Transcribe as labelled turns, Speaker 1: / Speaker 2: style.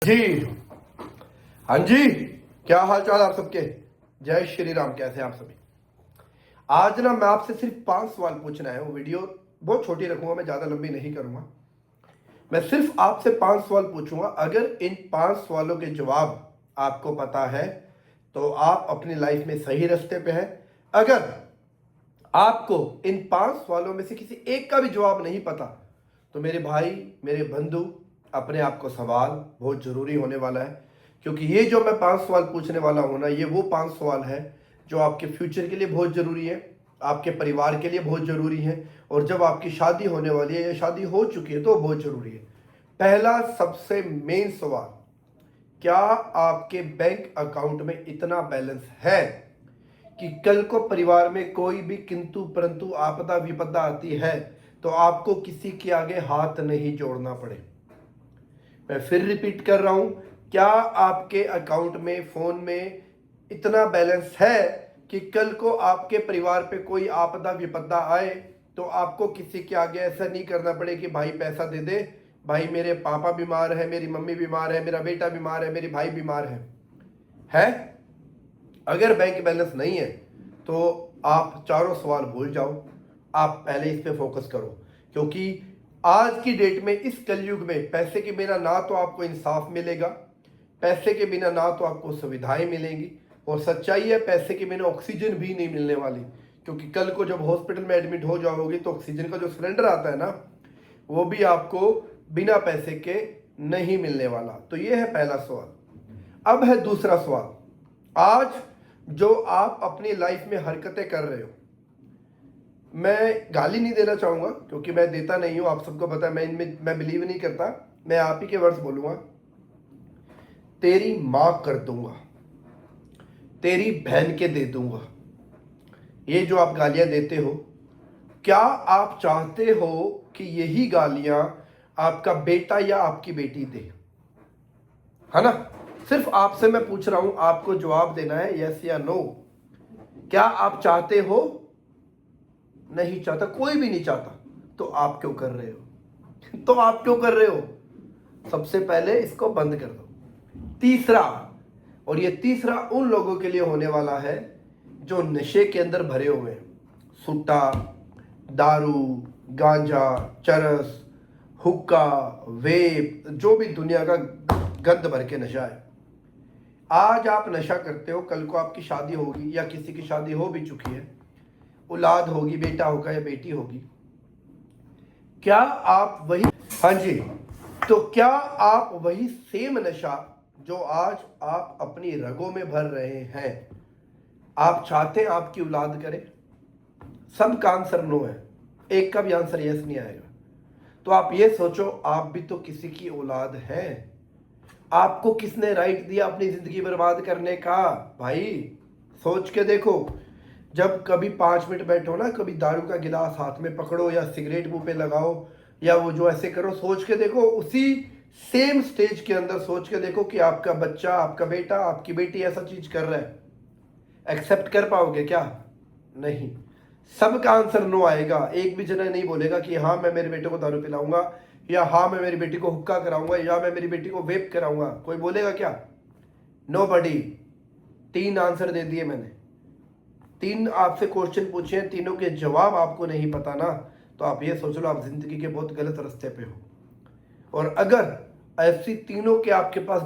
Speaker 1: जी। हाँ जी, क्या हाल चाल आप सबके। जय श्री राम। कैसे हैं आप सभी। आज ना मैं आपसे सिर्फ 5 सवाल पूछना है। वो वीडियो बहुत छोटी रखूंगा, मैं ज़्यादा लंबी नहीं करूंगा। मैं सिर्फ आपसे 5 सवाल पूछूंगा। अगर इन 5 सवालों के जवाब आपको पता है तो आप अपनी लाइफ में सही रास्ते पे हैं। अगर आपको इन 5 सवालों में से किसी एक का भी जवाब नहीं पता तो मेरे भाई, मेरे बंधु, अपने आप को सवाल बहुत जरूरी होने वाला है। क्योंकि ये जो मैं 5 सवाल पूछने वाला हूं ना, ये वो 5 सवाल है जो आपके फ्यूचर के लिए बहुत जरूरी है, आपके परिवार के लिए बहुत जरूरी है, और जब आपकी शादी होने वाली है या शादी हो चुकी है तो बहुत जरूरी है। पहला सबसे मेन सवाल, क्या आपके बैंक अकाउंट में इतना बैलेंस है कि कल को परिवार में कोई भी किंतु परंतु आपदा विपदा आती है तो आपको किसी के आगे हाथ नहीं जोड़ना पड़े। मैं फिर रिपीट कर रहा हूं, क्या आपके अकाउंट में, फोन में इतना बैलेंस है कि कल को आपके परिवार पे कोई आपदा विपदा आए तो आपको किसी के आगे ऐसा नहीं करना पड़े कि भाई पैसा दे दे, भाई मेरे पापा बीमार है, मेरी मम्मी बीमार है, मेरा बेटा बीमार है, मेरी भाई बीमार है? अगर बैंक बैलेंस नहीं है तो आप चारों सवाल भूल जाओ। आप पहले इस पे फोकस करो, क्योंकि आज की डेट में, इस कलयुग में, पैसे के बिना ना तो आपको इंसाफ मिलेगा, पैसे के बिना ना तो आपको सुविधाएं मिलेंगी, और सच्चाई है पैसे के बिना ऑक्सीजन भी नहीं मिलने वाली। क्योंकि कल को जब हॉस्पिटल में एडमिट हो जाओगे तो ऑक्सीजन का जो सिलेंडर आता है ना, वो भी आपको बिना पैसे के नहीं मिलने वाला। तो ये है पहला सवाल। अब है दूसरा सवाल। आज जो आप अपनी लाइफ में हरकतें कर रहे हो, मैं गाली नहीं देना चाहूंगा क्योंकि मैं देता नहीं हूं, आप सबको पता है, मैं इनमें मैं बिलीव नहीं करता। मैं आप ही के वर्ड्स बोलूंगा। तेरी मां कर दूंगा, तेरी बहन के दे दूंगा, ये जो आप गालियां देते हो, क्या आप चाहते हो कि यही गालियां आपका बेटा या आपकी बेटी दे? है ना? सिर्फ आपसे मैं पूछ रहा हूं, आपको जवाब देना है यस या नो। क्या आप चाहते हो? नहीं चाहता, कोई भी नहीं चाहता। तो आप क्यों कर रहे हो? तो आप क्यों कर रहे हो? सबसे पहले इसको बंद कर दो। तीसरा, और ये तीसरा उन लोगों के लिए होने वाला है जो नशे के अंदर भरे हुए हैं। सुट्टा, दारू, गांजा, चरस, हुक्का, वेप, जो भी दुनिया का गंद भर के नशा है। आज आप नशा करते हो, कल को आपकी शादी होगी या किसी की शादी हो भी चुकी है, औलाद होगी, बेटा होगा या बेटी होगी, क्या आप वही, हाँ जी, तो क्या आप वही सेम नशा जो आज आप अपनी रगों में भर रहे हैं, आप चाहते हैं आपकी औलाद करे? सबका आंसर नो है, एक का भी आंसर यस नहीं आएगा। तो आप ये सोचो, आप भी तो किसी की औलाद है। आपको किसने राइट दिया अपनी जिंदगी बर्बाद करने का? भाई सोच के देखो। जब कभी 5 मिनट बैठो ना, कभी दारू का गिलास हाथ में पकड़ो या सिगरेट मुंह पे लगाओ या वो जो ऐसे करो, सोच के देखो, उसी सेम स्टेज के अंदर सोच के देखो कि आपका बच्चा, आपका बेटा, आपकी बेटी ऐसा चीज कर रहा है। एक्सेप्ट कर पाओगे क्या? नहीं। सबका आंसर नो आएगा। एक भी जना नहीं बोलेगा कि हाँ मैं मेरे बेटे को दारू पिलाऊंगा, या हाँ मैं मेरी बेटी को हुक्का कराऊंगा, या मैं मेरी बेटी को वेप कराऊंगा। कोई बोलेगा क्या? नोबडी। 3 आंसर दे दिए मैंने। 3 आपसे क्वेश्चन पूछे हैं, तीनों के जवाब आपको नहीं पता ना, तो आप ये सोच लो आप जिंदगी के बहुत गलत रास्ते पे हो। और अगर ऐसी तीनों के आपके पास